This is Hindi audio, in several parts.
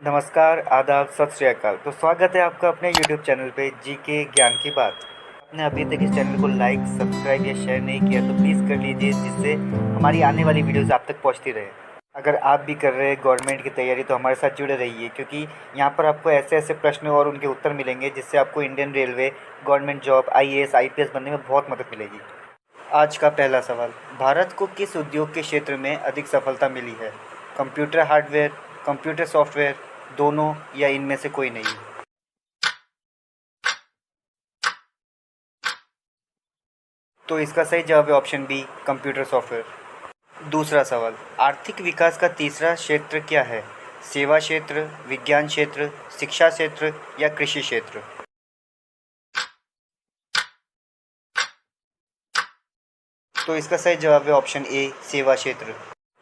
नमस्कार, आदाब, सत श्री अकाल। तो स्वागत है आपका अपने यूट्यूब चैनल पे जीके ज्ञान की बात। आपने अभी तक इस चैनल को लाइक, सब्सक्राइब या शेयर नहीं किया तो प्लीज़ कर लीजिए, जिससे हमारी आने वाली वीडियोस आप तक पहुंचती रहे। अगर आप भी कर रहे हैं गवर्नमेंट की तैयारी तो हमारे साथ जुड़े रहिए, क्योंकि यहाँ पर आपको ऐसे ऐसे प्रश्न और उनके उत्तर मिलेंगे जिससे आपको Indian railway, government job, IAS, IPS बनने में बहुत मदद मिलेगी। आज का पहला सवाल, भारत को किस उद्योग के क्षेत्र में अधिक सफलता मिली है? कंप्यूटर हार्डवेयर, कंप्यूटर सॉफ्टवेयर, दोनों या इनमें से कोई नहीं? तो इसका सही जवाब है ऑप्शन बी, कंप्यूटर सॉफ्टवेयर। दूसरा सवाल, आर्थिक विकास का तीसरा क्षेत्र क्या है? सेवा क्षेत्र, विज्ञान क्षेत्र, शिक्षा क्षेत्र या कृषि क्षेत्र? तो इसका सही जवाब है ऑप्शन ए, सेवा क्षेत्र।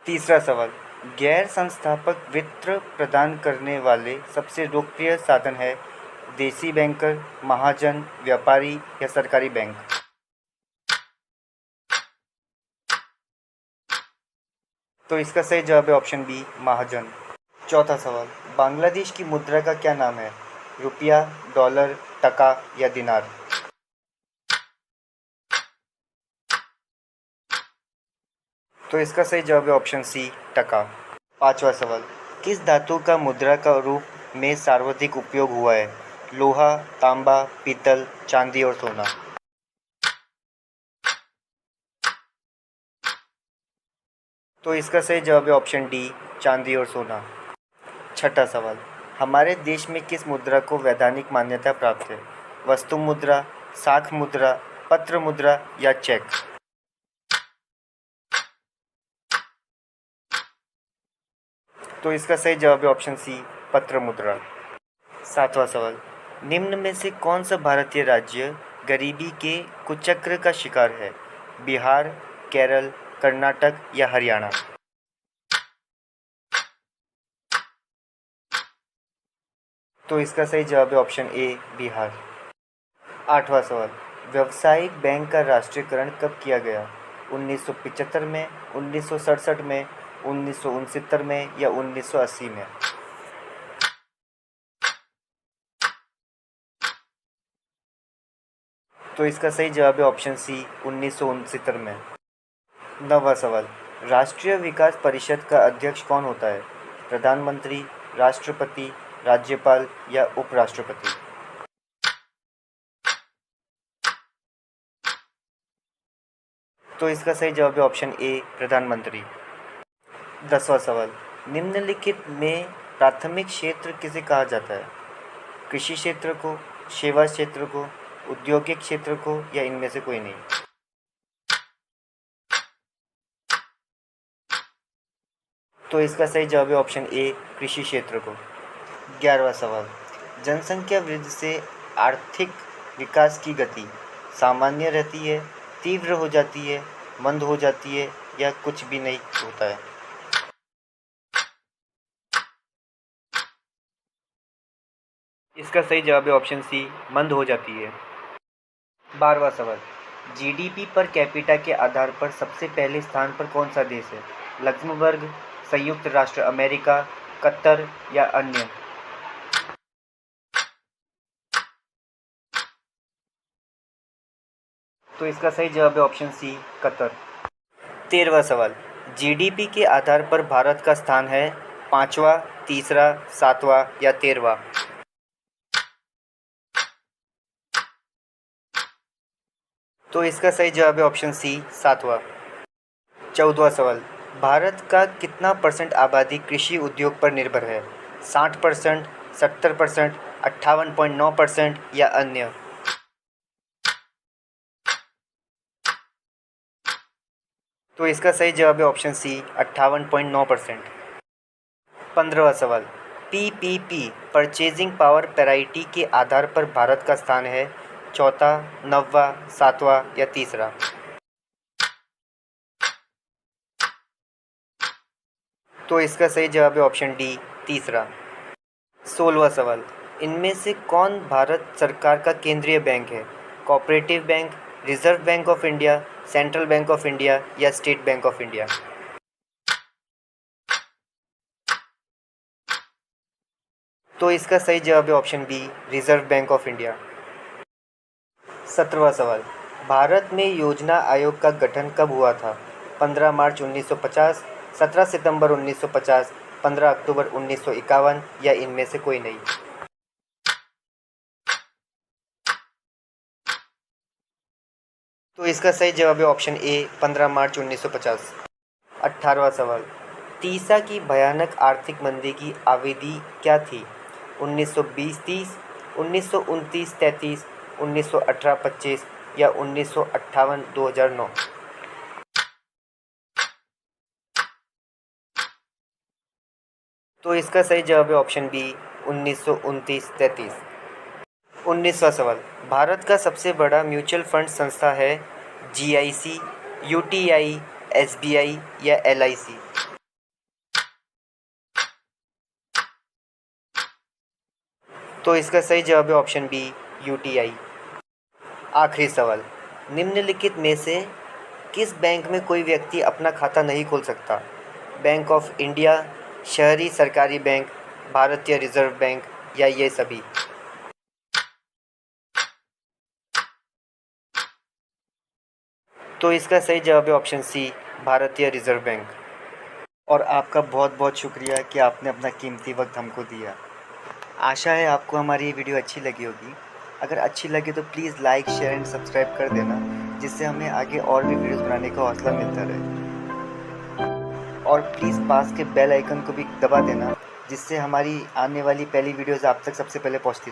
तीसरा सवाल, गैर संस्थापक वित्त प्रदान करने वाले सबसे लोकप्रिय साधन है? देसी बैंकर, महाजन, व्यापारी या सरकारी बैंक? तो इसका सही जवाब है ऑप्शन बी, महाजन। चौथा सवाल, बांग्लादेश की मुद्रा का क्या नाम है? रुपया, डॉलर, टका या दिनार? तो इसका सही जवाब है ऑप्शन सी, टका। पांचवा सवाल, किस धातु का मुद्रा का रूप में सर्वाधिक उपयोग हुआ है? लोहा, तांबा, पीतल, चांदी और सोना? तो इसका सही जवाब है ऑप्शन डी, चांदी और सोना। छठा सवाल, हमारे देश में किस मुद्रा को वैधानिक मान्यता प्राप्त है? वस्तु मुद्रा, साख मुद्रा, पत्र मुद्रा या चेक? तो इसका सही जवाब है ऑप्शन सी, पत्र मुद्रा। सातवां सवाल, निम्न में से कौन सा भारतीय राज्य गरीबी के कुचक्र का शिकार है? बिहार, केरल, कर्नाटक या हरियाणा? तो इसका सही जवाब है ऑप्शन ए, बिहार। आठवां सवाल, व्यावसायिक बैंक का राष्ट्रीयकरण कब किया गया? 1975 में, 1967 में, 1969 में या 1980 में? तो इसका सही जवाब है ऑप्शन सी, 1969 में। नौवां सवाल, राष्ट्रीय विकास परिषद का अध्यक्ष कौन होता है? प्रधानमंत्री, राष्ट्रपति, राज्यपाल या उपराष्ट्रपति? तो इसका सही जवाब है ऑप्शन ए, प्रधानमंत्री। 10वां सवाल, निम्नलिखित में प्राथमिक क्षेत्र किसे कहा जाता है? कृषि क्षेत्र को, सेवा क्षेत्र को, औद्योगिक क्षेत्र को या इनमें से कोई नहीं? तो इसका सही जवाब है ऑप्शन ए, कृषि क्षेत्र को। 11वां सवाल, जनसंख्या वृद्धि से आर्थिक विकास की गति सामान्य रहती है, तीव्र हो जाती है, मंद हो जाती है या कुछ भी नहीं होता है? इसका सही जवाब है ऑप्शन सी, मंद हो जाती है। 12वां सवाल, जीडीपी पर कैपिटा के आधार पर सबसे पहले स्थान पर कौन सा देश है? लक्ज़मबर्ग, संयुक्त राष्ट्र अमेरिका, कतर या अन्य? तो इसका सही जवाब है ऑप्शन सी, कतर। 13वां सवाल, जीडीपी के आधार पर भारत का स्थान है पाँचवा, तीसरा, सातवां या 13वां? तो इसका सही जवाब है ऑप्शन सी, सातवां। 14वां सवाल, भारत का कितना परसेंट आबादी कृषि उद्योग पर निर्भर है? 60%, 70%, 58.9% या अन्य? तो इसका सही जवाब है ऑप्शन सी, 58.9%। 15वां सवाल, पीपीपी परचेजिंग पावर पैरिटी के आधार पर भारत का स्थान है चौथा, नौवां, सातवां या तीसरा? तो इसका सही जवाब है ऑप्शन डी, तीसरा। 16वां सवाल, इनमें से कौन भारत सरकार का केंद्रीय बैंक है? Cooperative bank, Reserve Bank of India, Central Bank of India या स्टेट बैंक ऑफ इंडिया? तो इसका सही जवाब है option B, Reserve Bank of India. 17वां सवाल, भारत में योजना आयोग का गठन कब हुआ था? 15 मार्च 1950, 17 सितंबर 1950, 15 अक्टूबर 1951 या इनमें से कोई नहीं। तो इसका सही जवाब है ऑप्शन ए, 15 मार्च 1950। 18वां सवाल, तीसा की भयानक आर्थिक मंदी की अवधि क्या थी? 1920-30, 1929-33, 1918-25 या 1958-2009। तो इसका सही जवाब है ऑप्शन बी, 1929-33। 19वां सवाल, भारत का सबसे बड़ा म्यूचुअल फंड संस्था है जीआईसी, यूटीआई, एसबीआई या एलआईसी। तो इसका सही जवाब है ऑप्शन बी, यूटीआई। आखिरी सवाल, निम्नलिखित में से किस बैंक में कोई व्यक्ति अपना खाता नहीं खोल सकता? बैंक ऑफ इंडिया, शहरी सरकारी बैंक, भारतीय रिजर्व बैंक या ये सभी। तो इसका सही जवाब है ऑप्शन सी, भारतीय रिजर्व बैंक। और आपका बहुत बहुत शुक्रिया कि आपने अपना कीमती वक्त हमको दिया। आशा है आपको हमारी ये वीडियो अच्छी लगी होगी। अगर अच्छी लगे तो please like, share and subscribe कर देना, जिससे हमें आगे और भी वीडियोस बनाने का हौसला मिलता रहे। और प्लीज़ पास के बेल आइकन को भी दबा देना, जिससे हमारी आने वाली पहली वीडियोस आप तक सबसे पहले पहुंचती